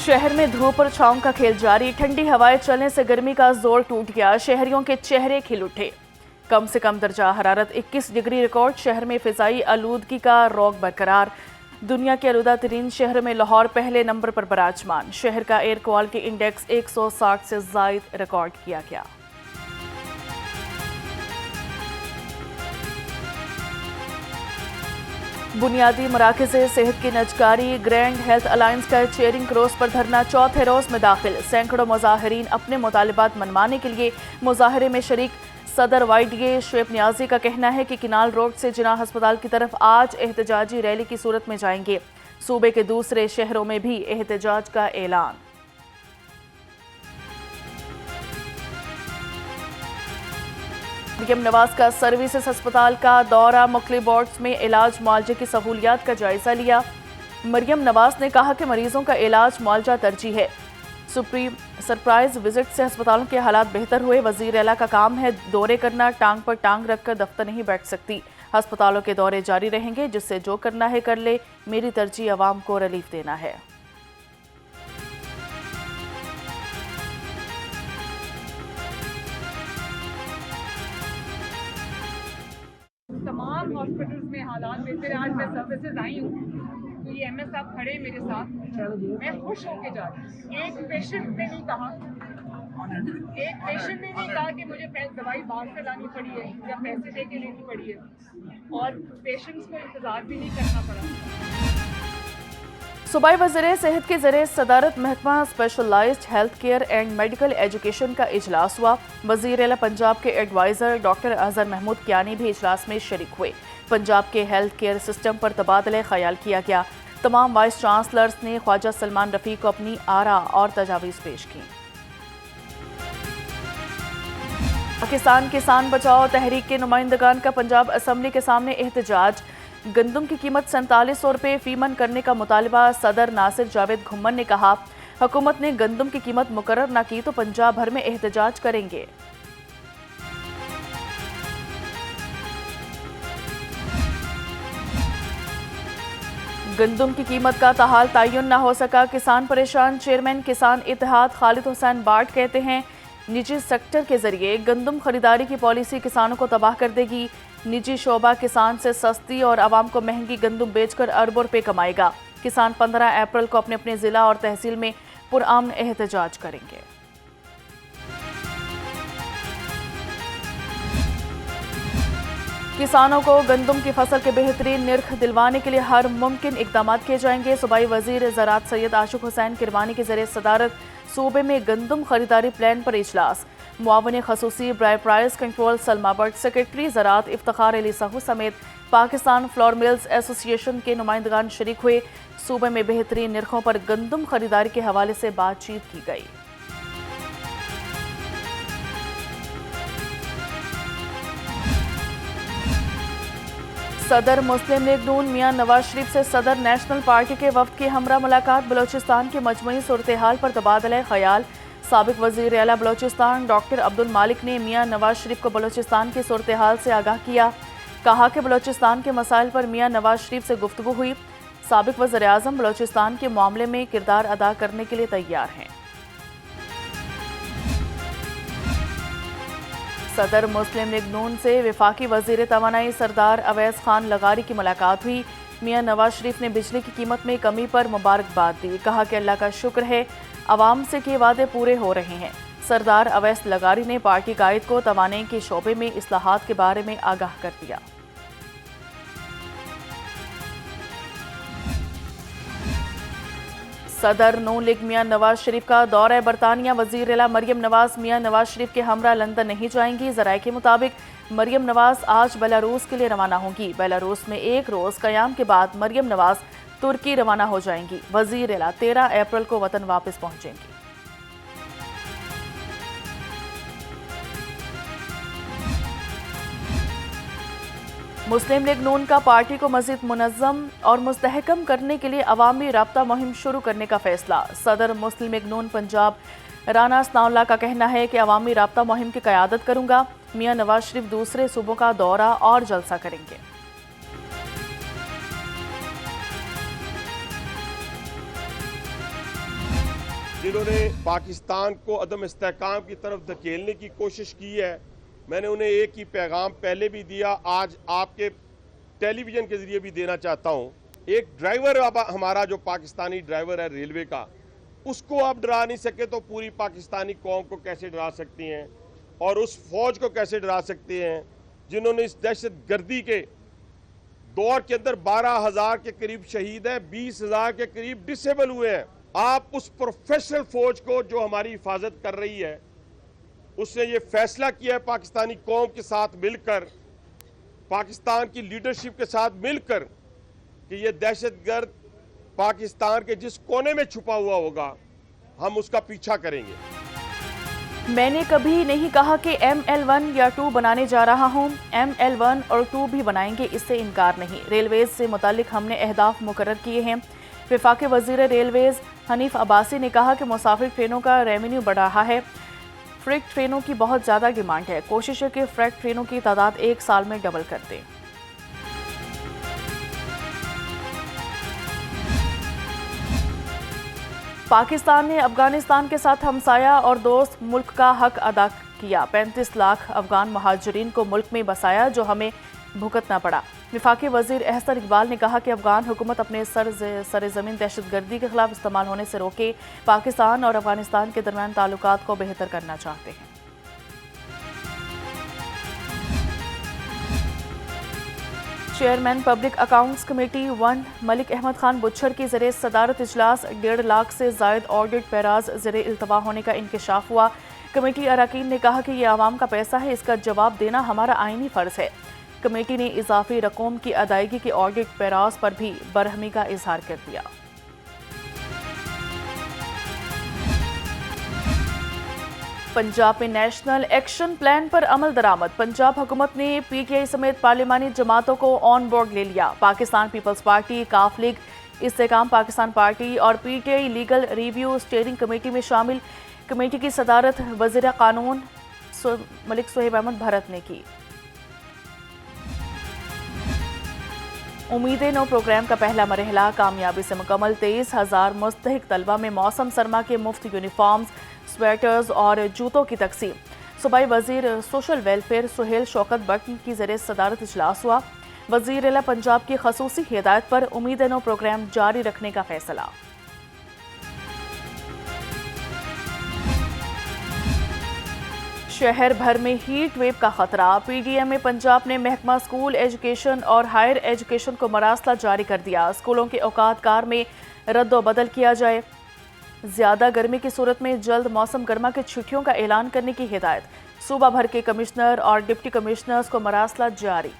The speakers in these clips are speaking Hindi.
शहर में धूप और छांव का खेल जारी। ठंडी हवाएं चलने से गर्मी का जोर टूट गया। शहरियों के चेहरे खिल उठे। कम से कम दर्जा हरारत 21 डिग्री रिकॉर्ड। शहर में फिजाई आलूदगी का रौक बरकरार। दुनिया के आलूदा तरीन शहर में लाहौर पहले नंबर पर विराजमान। शहर का एयर क्वालिटी इंडेक्स 160 से जायद रिकॉर्ड किया गया। बुनियादी मराकज़ सेहत की नजकारी। ग्रैंड हेल्थ अलायंस का चेयरिंग क्रॉस पर धरना चौथे रोज में दाखिल। सैकड़ों मुजाहिरीन अपने मुतालिबात मनवाने के लिए मुजाहरे में शरीक। सदर YDA शुएब नियाजी का कहना है कि किनाल रोड से जिनाह अस्पताल की तरफ आज एहतजाजी रैली की सूरत में जाएंगे। सूबे के दूसरे शहरों में भी एहतजाज का ऐलान। मरियम नवाज का सर्विसेज अस्पताल का दौरा। मुख्तलिफ वार्ड्स में इलाज मुआलजे की सहूलियात का जायजा लिया। मरियम नवाज ने कहा कि मरीजों का इलाज मुआलजा तरजीह है। सुप्रीम सरप्राइज विजिट से अस्पतालों के हालात बेहतर हुए। वजीर आला का काम है दौरे करना। टांग पर टांग रखकर दफ्तर नहीं बैठ सकती। अस्पतालों के दौरे जारी रहेंगे। जिससे जो करना है कर ले। मेरी तरजीह अवाम को रिलीफ देना है। तमाम हॉस्पिटल्स में हालात बेहतर है। आज मैं सर्विसेज आई हूँ तो ये MS साहब खड़े मेरे साथ। मैं खुश होके जा रही हूँ। एक पेशेंट ने नहीं कहा कि मुझे दवाई बाहर से लानी पड़ी है या पैसे दे के लेनी पड़ी है, और पेशेंट्स को इंतजार भी नहीं करना पड़ा। सूबाई वज़ीर सेहत के ज़रिए सदारत महकमा specialised health care and medical education का इजलास हुआ। वज़ीर आला पंजाब के एडवाइज़र डॉक्टर अजहर महमूद कियानी भी इजलास में शरीक हुए। पंजाब के हेल्थ केयर सिस्टम पर तबादला ख्याल किया गया। तमाम वाइस चांसलर्स ने ख्वाजा सलमान रफ़ी को अपनी आरा और तजावीज़ पेश की। पाकिस्तान किसान बचाओ तहरीक के नुमाइंदगान का पंजाब असम्बली के सामने एहतजाज। गंदम की कीमत 4700 रुपये फीमन करने का मुतालबा। सदर नासिर जावेद घुम्मन ने कहा हुकूमत ने गंदम की कीमत मुकर्रर न की तो पंजाब भर में एहतजाज करेंगे। गंदम की कीमत का ताहाल तयन न हो सका। किसान परेशान। चेयरमैन किसान इत्तेहाद खालिद हुसैन बाट कहते हैं निजी सेक्टर के जरिए गंदम खरीदारी की पॉलिसी किसानों को तबाह कर देगी। निजी शोबा किसान से सस्ती और आवाम को महंगी गंदम बेचकर अरबों रुपए कमाएगा। किसान 15 अप्रैल को अपने अपने जिला और तहसील में पुरअमन एहतजाज करेंगे। किसानों को गंदम की फसल के बेहतरीन निर्ख दिलवाने के लिए हर मुमकिन इकदाम किए जाएंगे। सूबाई वजीर ज़राअत सैयद आशिक हुसैन किरमानी के जरिए सदारत सूबे में गंदम खरीदारी प्लान पर इजलास। मुआवन खसूसी ब्राय price control Salma Bhatt, secretary ज़राअत इफ्तिखार अली साहू समेत पाकिस्तान फ्लोर मिल्स एसोसिएशन के नुमाइंदगान शरीक हुए। सूबे में बेहतरीन निर्खों पर गंदम खरीदारी के हवाले से बातचीत की गई। सदर मुस्लिम लीग नून मियां नवाज शरीफ से सदर नेशनल पार्टी के वफ्द की हमरा मुलाकात। बलोचिस्तान की मजमूई सूरत हाल पर तबादला ख्याल। साबिक वजीर आला बलोचिस्तान डॉक्टर अब्दुल मालिक ने मियां नवाज शरीफ को बलोचिस्तान की सूरत हाल से आगाह किया। कहा कि बलोचिस्तान के मसाइल पर मियां नवाज शरीफ से गुफ्तगू हुई। साबिक वज़ीर आज़म बलोचिस्तान के मामले में किरदार अदा करने के लिए तैयार हैं। सदर मुस्लिम लीग नून से वफाकी वजीर तवानाई सरदार अवैस खान लगारी की मुलाकात हुई। मियां नवाज शरीफ ने बिजली की कीमत में कमी पर मुबारकबाद दी। कहा कि अल्लाह का शुक्र है अवाम से किए वादे पूरे हो रहे हैं। सरदार अवैस लगारी ने पार्टी कायद को तवानाई के शोबे में इस्लाहात के बारे में आगाह कर दिया। सदर नून लीग मियां नवाज शरीफ का दौरा बरतानिया। वजीर आला मरियम नवाज मियां नवाज शरीफ के हमरा लंदन नहीं जाएंगी। जराये के मुताबिक मरियम नवाज आज बेलारूस के लिए रवाना होंगी। बेलारूस में एक रोज कयाम के बाद मरियम नवाज तुर्की रवाना हो जाएंगी। वजीर आला 13 अप्रैल को वतन वापस पहुंचेंगी। मुस्लिम लीग नून का पार्टी को मजीद मुनज़्ज़म और मुस्तहकम करने के लिए अवामी राब्ता मुहिम शुरू करने का फैसला। सदर मुस्लिम लीग नून पंजाब राना सनाउल्लाह का कहना है कि अवामी राब्ता मुहिम की क़यादत करूंगा। मियां नवाज शरीफ दूसरे सूबों का दौरा और जलसा करेंगे। जिन्होंने पाकिस्तान को अदम इस्तेहकाम की तरफ धकेलने की कोशिश की है। मैंने उन्हें एक ही पैगाम पहले भी दिया, आज आपके टेलीविजन के जरिए भी देना चाहता हूं। एक ड्राइवर हमारा जो पाकिस्तानी ड्राइवर है रेलवे का, उसको आप डरा नहीं सके तो पूरी पाकिस्तानी कौम को कैसे डरा सकती हैं, और उस फौज को कैसे डरा सकते हैं जिन्होंने इस दहशतगर्दी के दौर के अंदर 12,000 के करीब शहीद हैं, 20,000 के करीब डिसेबल हुए हैं। आप उस प्रोफेशनल फौज को जो हमारी हिफाजत कर रही है, उसने ये फैसला किया है पाकिस्तानी कौम के साथ मिलकर, पाकिस्तान की लीडरशिप के साथ मिलकर, कि ये दहशतगर्द पाकिस्तान के जिस कोने में छुपा हुआ होगा हम उसका पीछा करेंगे। मैंने कभी नहीं कहा कि ML1 या 2 बनाने जा रहा हूं। ML1 और 2 भी बनाएंगे, इससे इनकार नहीं। रेलवेज से मुतालिक हमने अहदाफ मुकर्रर किए हैं। वफाकी वज़ीर रेलवेज हनीफ अब्बासी ने कहा कि मुसाफिर ट्रेनों का रेवेन्यू बढ़ रहा है। फ्रेट ट्रेनों की बहुत ज़्यादा डिमांड है। कोशिश है कि फ्रेट ट्रेनों की तादाद 1 साल में डबल कर दें। पाकिस्तान ने अफगानिस्तान के साथ हमसाया और दोस्त मुल्क का हक अदा किया। 35 लाख अफगान महाजरीन को मुल्क में बसाया जो हमें भुगतना पड़ा। वफाकी वजीर एहसन इकबाल ने कहा कि अफगान हुकूमत अपने सरजमीन दहशतगर्दी के खिलाफ इस्तेमाल होने से रोके। पाकिस्तान और अफगानिस्तान के दरमियान ताल्लुकात को बेहतर करना चाहते हैं। Chairman public accounts committee 1 Malik Ahmad Khan Buchhar की ज़रिए सदारत इजलास 1.5 लाख से जायद ऑडिट पैराज ज़रिए इल्तवा होने का इंकशाफ हुआ। कमेटी अरकान ने कहा कि यह आवाम का पैसा है, इसका जवाब देना हमारा आईनी फ़र्ज़ है। कमेटी ने इजाफी रकूम की अदायगी के ऑडिट पैराज पर भी बरहमी का इजहार कर दिया। पंजाब में नेशनल एक्शन प्लान पर अमल दरामद। पंजाब हुकूमत ने PTI समेत पार्लिमानी जमातों को ऑन बोर्ड ले लिया। पाकिस्तान पीपल्स पार्टी, काफ लीग, इस्तेकाम पाकिस्तान पार्टी और PTI legal review steering committee में शामिल। कमेटी की सदारत वज़ीर कानून मलिक सुहेब अहमद भरत ने की। उम्मीदें नो प्रोग्राम का पहला मरहला कामयाबी से मुकम्मल। 23,000 मुस्तहिक तलबा में मौसम सरमा के मुफ्त यूनिफॉर्म्स, स्वेटर्स और जूतों की तकसीम। सूबाई वजीर सोशल वेलफेयर सुहेल शौकत बट की ज़रिए सदारत इजलास हुआ। वजीर अला पंजाब की खसूसी हिदायत पर उम्मीद नो प्रोग्राम जारी रखने का फैसला। शहर भर में हीट वेव का खतरा। PDM में पंजाब ने महकमा स्कूल एजुकेशन और हायर एजुकेशन को मरासला जारी कर दिया। स्कूलों के औकात कार में रद्द बदल किया जाए। ज्यादा गर्मी की सूरत में जल्द मौसम गर्मा की छुट्टियों का ऐलान करने की हिदायत। सूबा भर के कमिश्नर और डिप्टी कमिश्नर्स को मरासला जारी।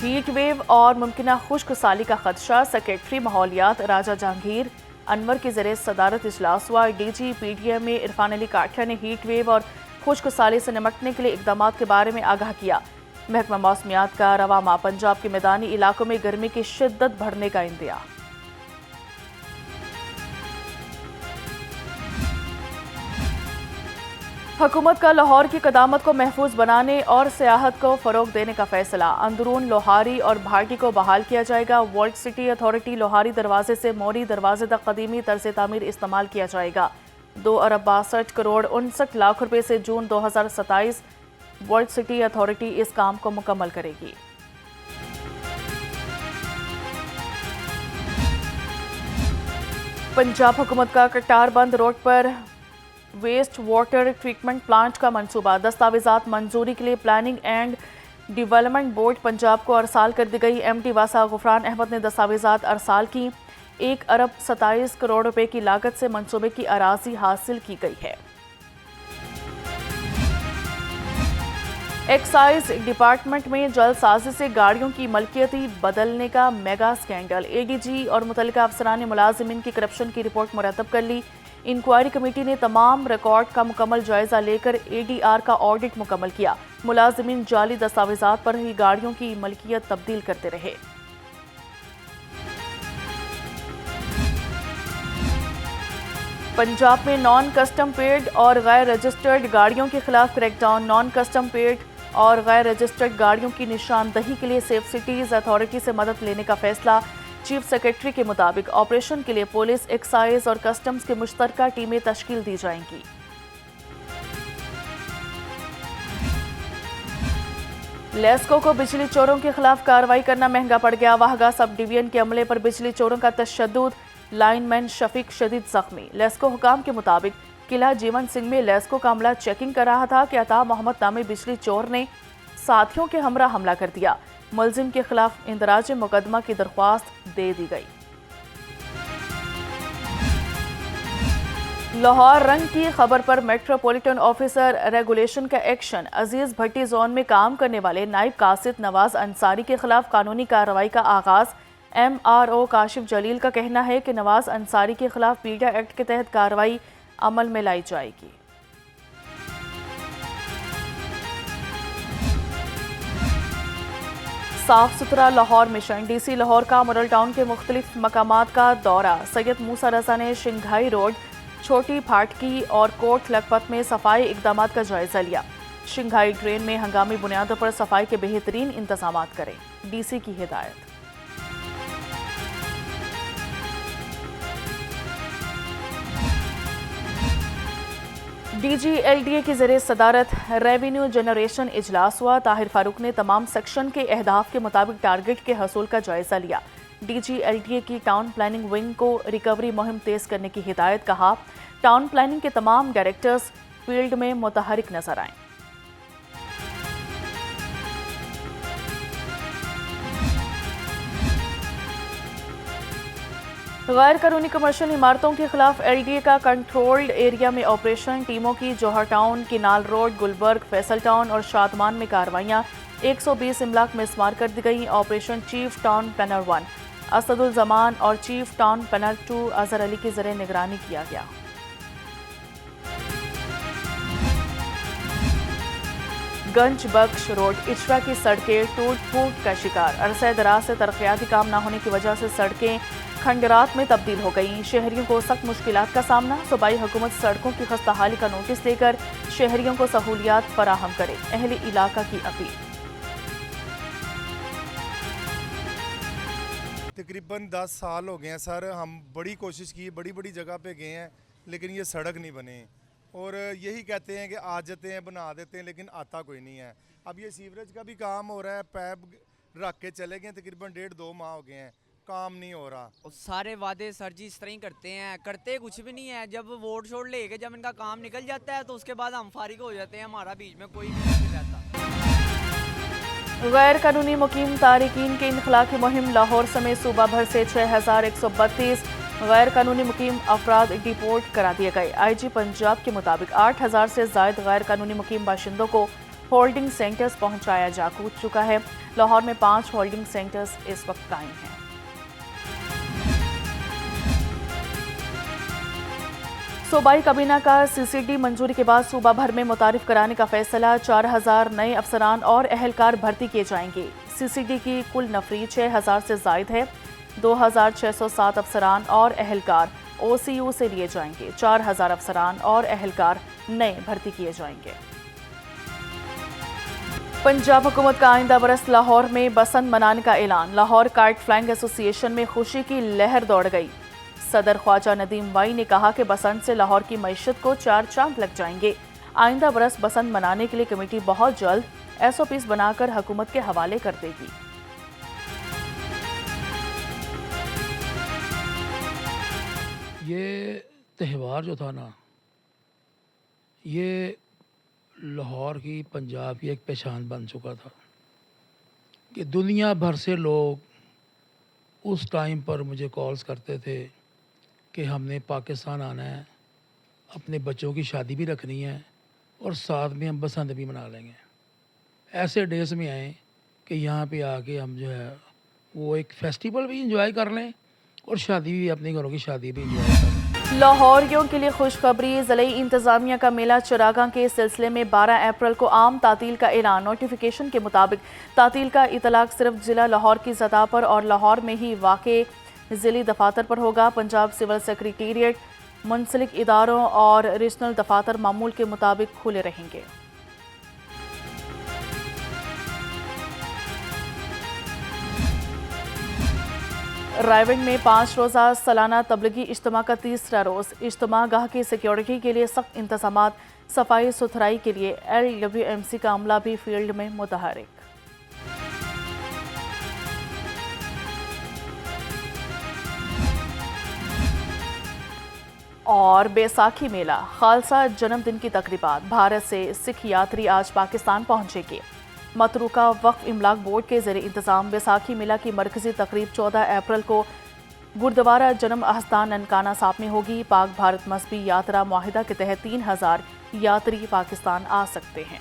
हीट वेव और मुमकिना खुश्क साली का खदशा। सेक्रेटरी माहौलियात राजा जहांगीर अनवर के जरिए सदारत इजलास हुआ। DG PDM में इरफान अली काठिया ने हीट वेव और खुश्क साली से निपटने के लिए इकदाम के बारे में आगाह किया। महकमा मौसमियात का रवा माह पंजाब के मैदानी इलाकों में गर्मी की शिद्दत बढ़ने का इंदिया। हुकूमत का लाहौर की कदामत को महफूज बनाने और सियाहत को फ़रोग देने का फैसला। अंदरून लोहारी और भाटी को बहाल किया जाएगा। वर्ल्ड सिटी अथॉरिटी लोहारी दरवाजे से मोरी दरवाजे तक कदीमी तर्ज तामीर इस्तेमाल किया जाएगा। 2 अरब 62 करोड़ 59 लाख रुपए से जून 2027 वर्ल्ड सिटी अथॉरिटी इस काम को मुकम्मल करेगी। पंजाब हुकूमत का कटार बंद रोड पर वेस्ट वाटर ट्रीटमेंट प्लांट का मंसूबा। दस्तावेजात मंजूरी के लिए planning and development board Punjab को अरसाल कर दी गई। MD वासा गुफरान अहमद ने दस्तावेजात अरसाल की। 1 अरब 27 करोड़ रुपए की लागत से मंसूबे की अराजी हासिल की गई है। एक्साइज डिपार्टमेंट में जल्दसाजी से गाड़ियों की मलकियती बदलने का मेगा स्कैंडल। ADG और मुतल्लिका अफसरान ने मुलाजिमीन की करप्शन की रिपोर्ट मुरतब कर ली। इंक्वायरी कमेटी ने तमाम रिकॉर्ड का मुकम्मल जायजा लेकर ADR का ऑडिट मुकम्मल किया। मुलाजिमीन जाली दस्तावेजात पर ही गाड़ियों की मलकियत तब्दील करते रहे। पंजाब में नॉन कस्टम पेड और गैर रजिस्टर्ड गाड़ियों के खिलाफ क्रैकडाउन। नॉन कस्टम पेड और गैर रजिस्टर्ड गाड़ियों की निशानदही के लिए सेफ सिटीज अथॉरिटी से मदद लेने का फैसला। चीफ सेक्रेटरी के मुताबिक ऑपरेशन के लिए पुलिस, एक्साइज और कस्टम्स की मुश्तरका टीमें तश्कील दी जाएंगी। लेस्को को बिजली चोरों के खिलाफ कार्रवाई करना महंगा पड़ गया। वाहगा सब डिवीजन के अमले पर बिजली चोरों का तशद्दुद, लाइनमैन शफीक शदीद जख्मी। लेस्को हुकाम के मुताबिक किला जीवन सिंह में लेस्को का अमला चेकिंग कर रहा था कि अता मोहम्मद नामी बिजली चोर ने साथियों के हमरा हमला कर दिया। मुलजिम के खिलाफ इंदराज मुकदमा की दरख्वास्त दे दी गई। लाहौर रंग की खबर पर मेट्रोपॉलिटन ऑफिसर रेगुलेशन का एक्शन। अजीज भट्टी जोन में काम करने वाले नायब कासिद नवाज अंसारी के खिलाफ कानूनी कार्रवाई का आगाज। MRO काशिफ जलील का कहना है कि नवाज अंसारी के खिलाफ पीडिया एक्ट के तहत कार्रवाई अमल में लाई जाएगी। साफ सुथरा लाहौर मिशन। DC लाहौर का मॉडल टाउन के मुख्तलिफ मकामात का दौरा। सैयद मूसा रजा ने शिंघाई रोड, छोटी फाटकी और कोट लखपत में सफाई इकदाम का जायजा लिया। शिंघाई ड्रेन में हंगामी बुनियादों पर सफाई के बेहतरीन इंतजाम करें, DC की हिदायत। DG LDA की ज़रिए सदारत रेवेन्यू जनरेशन इजलास हुआ। ताहिर फारूक ने तमाम सेक्शन के अहदाफ के मुताबिक टारगेट के हसूल का जायजा लिया। DG LDA की टाउन प्लानिंग विंग को रिकवरी मुहिम तेज करने की हिदायत। कहा, टाउन प्लानिंग के तमाम डायरेक्टर्स फील्ड में मुतहरिक नजर आएं। गैर कानूनी कमर्शियल इमारतों के खिलाफ LDA का कंट्रोल्ड एरिया में ऑपरेशन। टीमों की Johar town, canal road, Gulberg, Faisal town और शादमान में कार्रवाइयां। 120 इमलाक मिसमार कर दी गई। Operation chief town planner 1 Asadul Zaman और chief town planner 2 Azhar Ali की ज़रिए निगरानी किया गया। गंज बख्श रोड इचरा की सड़कें टूट फूट का शिकार। अरसे दराज से तरक्याती काम न होने की वजह से सड़कें खंडरात में तब्दील हो गई। शहरियों को सख्त मुश्किलात का सामना। सूबाई हुकूमत सड़कों की खस्ताहाली का नोटिस देकर शहरियों को सहूलियात फराहम करे, अहले इलाका की अपील। तकरीबन 10 साल हो गए हैं सर, हम बड़ी कोशिश की, बड़ी बड़ी जगह पे गए हैं, लेकिन ये सड़क नहीं बने। और यही कहते हैं कि आ जाते हैं, बना देते हैं, लेकिन आता कोई नहीं है। अब ये सीवरेज का भी काम हो रहा है, पैप रख के चले गए, तकरीबन 1.5-2 माह हो गए हैं, काम नहीं हो रहा। और सारे वादे सर जी इस तरह ही करते हैं, करते कुछ भी नहीं है। जब वोट छोड़ लेके जब इनका काम निकल जाता है तो उसके बाद हम फारिग हो जाते हैं, हमारा बीच में कोई भी नहीं रहता। गैर कानूनी मुकीम तारिकीन की इनखला की मुहिम। लाहौर समेत सूबा भर से 6132 गैर कानूनी मुकीम अफराद डिपोर्ट करा दिए गए। IG पंजाब के मुताबिक 8000 से जायद गैर कानूनी मुकीम बाशिंदों को होल्डिंग सेंटर्स पहुंचाया जा चुका है। लाहौर में 5 होल्डिंग सेंटर्स इस वक्त कायम हैं। सूबाई काबीना का CCD मंजूरी के बाद सूबा भर में मुतारिफ कराने का फैसला। 4000 नए अफसरान और अहलकार भर्ती किए जाएंगे। CCD की कुल नफरी 6000 से जायद है। 2607 अफसरान और अहलकार OCU से लिए जाएंगे। 4000 अफसरान और अहलकार नए भर्ती किए जाएंगे। पंजाब हुकूमत का आइंदा बरस लाहौर में बसंत मनाने का ऐलान। लाहौर काइट फ्लाइंग एसोसिएशन में खुशी की लहर दौड़ गई। सदर ख्वाजा नदीम वाई ने कहा कि बसंत से लाहौर की मईशत को 4 चांद लग जाएंगे। आइंदा बरस बसंत मनाने के लिए कमेटी बहुत जल्द SOPs बनाकर हुकूमत के हवाले कर देगी। ये त्यौहार जो था ना, ये लाहौर की, पंजाब की एक पहचान बन चुका था कि दुनिया भर से लोग उस टाइम पर मुझे कॉल्स करते थे कि हमने पाकिस्तान आना है, अपने बच्चों की शादी भी रखनी है और साथ में हम बसंत भी मना लेंगे। ऐसे डेज में आए कि यहाँ पे आके हम जो है वो एक फेस्टिवल भी इंजॉय कर लें और शादी भी, अपने घरों की शादी भी इंजॉय कर लें। लाहौरियों के लिए खुशखबरी। ज़िले इंतज़ामिया का मेला चरागां के सिलसिले में 12 अप्रैल को आम तातील का ऐलान। नोटिफिकेशन के मुताबिक तातील का इतलाक सिर्फ ज़िला लाहौर की सतह पर और लाहौर में ही वाक़े ज़िली दफातर पर होगा। पंजाब सिविल सेक्रेटेरिएट, मुंसलिक इदारों और रीजनल दफातर मामूल के मुताबिक खुले रहेंगे। रायविंड में 5 रोज़ा सालाना तबलीगी इज्तिमा का तीसरा रोज़। इज्तिमा गाह की सिक्योरिटी के लिए सख्त इंतजामात, सफाई सुथराई के लिए LWMC का अमला भी फील्ड में मुतहरिक। और बैसाखी मेला, खालसा जन्मदिन की तकरीबात। भारत से सिख यात्री आज पाकिस्तान पहुंचेंगे। मतरूका वक्फ इमलाक बोर्ड के ज़रिए इंतज़ाम बैसाखी मेला की मरकजी तकरीब 14 अप्रैल को गुरुद्वारा जन्म अहस्तान ननकाना साहब में होगी। पाक भारत मजहबी यात्रा मुआहिदा के तहत 3000 यात्री पाकिस्तान आ सकते हैं।